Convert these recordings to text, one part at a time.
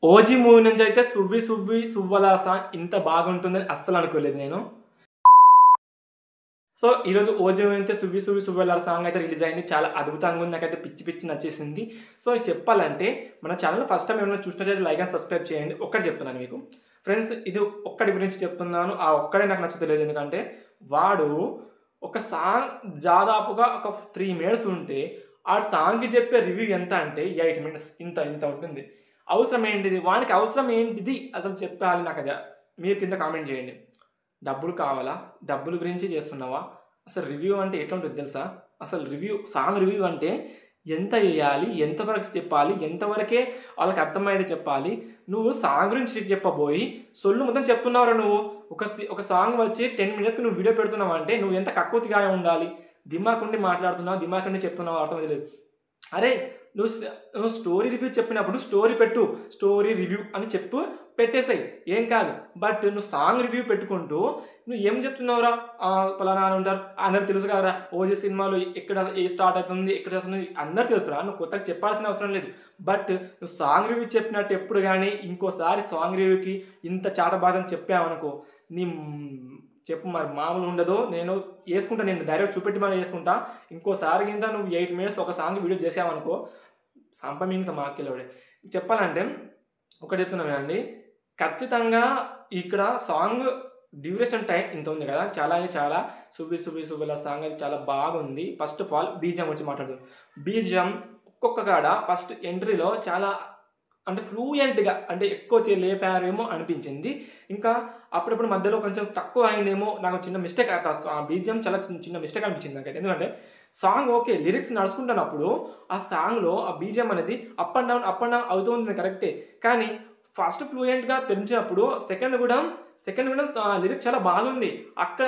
OG movie నుంచి అయితే 'Suvvi Suvvi సువ్వలా' song ఇంత బాగుంటుందని అస్సలు అనుకోలేదు నేను. సో, ఈరోజు ఓజీ మూవీ అయితే 'సువ్వి సువ్వి సువ్వలా' సాంగ్ అయితే రిలీజ్ అయింది. చాలా అద్భుతంగా ఉంది. నాకైతే పిచ్చి పిచ్చి నచ్చేసింది. సో, చెప్పాలంటే మన ఛానెల్ ఫస్ట్ టైం ఏమైనా చూసినట్లయితే లైక్ అండ్ సబ్స్క్రైబ్ చేయండి. ఒక్కటి చెప్తున్నాను మీకు. ఫ్రెండ్స్, ఇది ఒక్కడి గురించి చెప్తున్నాను. ఆ ఒక్కడే నాకు నచ్చలేదు. ఎందుకంటే వాడు ఒక సాంగ్ దాదాపుగా ఒక 3 మినిట్స్ ఉంటే ఆ సాంగ్‌కి చెప్పే రివ్యూ ఎంత అంటే 8 మినిట్స్ ఇంత ఉంటుంది. అవసరం ఏంటిది? వానికి అవసరం ఏంటిది అసలు చెప్పాలి నాకది. మీరు కింద కామెంట్ చేయండి. డబ్బులు కావాలా? డబ్బుల గురించి చేస్తున్నావా? అసలు రివ్యూ అంటే ఎట్లుంటది తెలుసా? అసలు సాంగ్ రివ్యూ అంటే ఎంత చేయాలి? ఎంతవరకు చెప్పాలి? ఎంతవరకే వాళ్ళకి అర్థమయ్యేది చెప్పాలి? నువ్వు సాంగ్ గురించి చెప్పబోయి సొల్లు మొత్తం చెప్తున్నావురా నువ్వు. ఒక సాంగ్ వచ్చి 10 మినిట్స్‌కి నువ్వు వీడియో పెడుతున్నావంటే నువ్వు ఎంత కక్కుతిగా ఉండాలి? దిమాకుండి మాట్లాడుతున్నావు, దిమాకుండి చెప్తున్నావు అర్థమైతే లేదు. అరే! నువ్వు స్టోరీ రివ్యూ చెప్పినప్పుడు స్టోరీ పెట్టు. స్టోరీ రివ్యూ అని పెట్టేసేయి. ఏం కాదు. బట్ నువ్వు సాంగ్ రివ్యూ పెట్టుకుంటూ నువ్వు ఏం చెప్తున్నావురా? పలానా అని ఉంటారు. అందరికి తెలుసు కదరా! ఓజీ సినిమాలో ఏ స్టార్ట్ అవుతుంది, ఎక్కడ వస్తుంది అందరికి తెలుసురా. నువ్వు కొత్తగా చెప్పాల్సిన అవసరం లేదు. బట్ నువ్వు సాంగ్ రివ్యూ చెప్పినట్టు ఎప్పుడు కానీ ఇంకోసారి సాంగ్ రివ్యూకి ఇంత చాటబాదని చెప్పావనుకో నీ చెప్పు మరి మామూలు ఉండదు. నేను డైరెక్ట్ చూపెట్టి మరి వేసుకుంటా. ఇంకోసారి కింద నువ్వు 8 మినిట్స్ ఒక సాంగ్ వీడియో చేసావనుకో సంపమింగత మాకెళ్ళోడే. చెప్పాలంటే ఒకటి చెప్తున్నా వినండి. ఖచ్చితంగా ఇక్కడ సాంగ్ డ్యూరేషన్ టైం ఇంత ఉంది కదా, చాలా చాలా 'సువ్వి సువ్వి సువ్వలా' సాంగ్ అది చాలా బాగుంది. ఫస్ట్ ఆఫ్ ఆల్ బీజిఎం వచ్చి మాట్లాడుతుంది. బీజిఎం ఒక్కొక్క కాడ ఫస్ట్ ఎంట్రీలో చాలా అంటే ఫ్లూయెంట్‌గా అంటే ఎక్కువ లేపారేమో అనిపించింది. ఇంకా అప్పుడప్పుడు మధ్యలో కొంచెం తక్కువ అయిందేమో నాకు చిన్న మిస్టేక్ ఆ బీజిఎం చాలా చిన్న మిస్టేక్ అనిపించింది నాకైతే. ఎందుకంటే సాంగ్ ఓకే లిరిక్స్ నడుచుకుంటున్నప్పుడు ఆ సాంగ్‌లో ఆ బీజిఎం అనేది అప్ అండ్ డౌన్ అవుతుంది కరెక్టే. కానీ ఫస్ట్ ఫ్లూయెంట్‌గా పెంచినప్పుడు సెకండ్ కూడా లిరిక్ చాలా బాగుంది. అక్కడ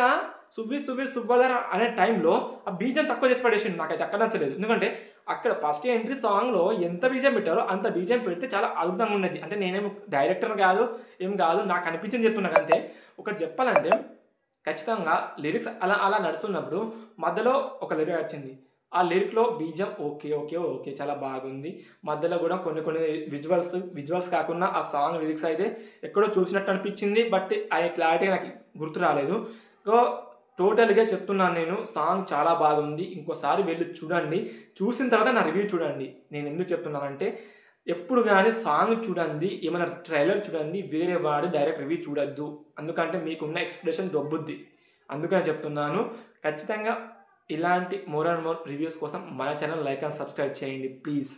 'సువ్వి సువ్వి సువ్వలా' అనే టైంలో ఆ బీజిఎం తక్కువ చేసి పడేసిండు. నాకైతే అక్కడ నచ్చలేదు. ఎందుకంటే అక్కడ ఫస్ట్ ఎంట్రీ సాంగ్‌లో ఎంత బీజిఎం పెట్టారో అంత బీజిఎం పెడితే చాలా అద్భుతంగా ఉండేది. అంటే నేనేం డైరెక్టర్ కాదు, ఏం కాదు. నాకు అనిపించింది చెప్తున్నా అంతే. ఒకటి చెప్పాలంటే ఖచ్చితంగా లిరిక్స్ అలా నడుస్తున్నప్పుడు మధ్యలో ఒక లిరిక్ వచ్చింది. ఆ లిరిక్‌లో బీజిఎం ఓకే చాలా బాగుంది. మధ్యలో కూడా కొన్ని విజువల్స్ కాకుండా ఆ సాంగ్ లిరిక్స్ అయితే ఎక్కడో చూసినట్టు అనిపించింది. బట్ అది క్లారిటీగా నాకు గుర్తు రాలేదు. సో టోటల్‌గా చెప్తున్నాను నేను. సాంగ్ చాలా బాగుంది. ఇంకోసారి వెళ్లి చూడండి. చూసిన తర్వాత నా రివ్యూ చూడండి. నేను ఎందుకు చెప్తున్నానంటే ఎప్పుడు గాని సాంగ్ చూడండి, ఏమైనా ట్రైలర్ చూడండి. వేరే వాడు డైరెక్ట్ రివ్యూ చూడొద్దు. ఎందుకంటే మీకున్న ఎక్స్‌పెక్టేషన్ దొబ్బుద్ది. అందుకని చెప్తున్నాను. ఖచ్చితంగా ఇలాంటి మోర్ అండ్ మోర్ రివ్యూస్ కోసం మన ఛానల్ లైక్ అండ్ సబ్స్క్రైబ్ చేయండి ప్లీజ్.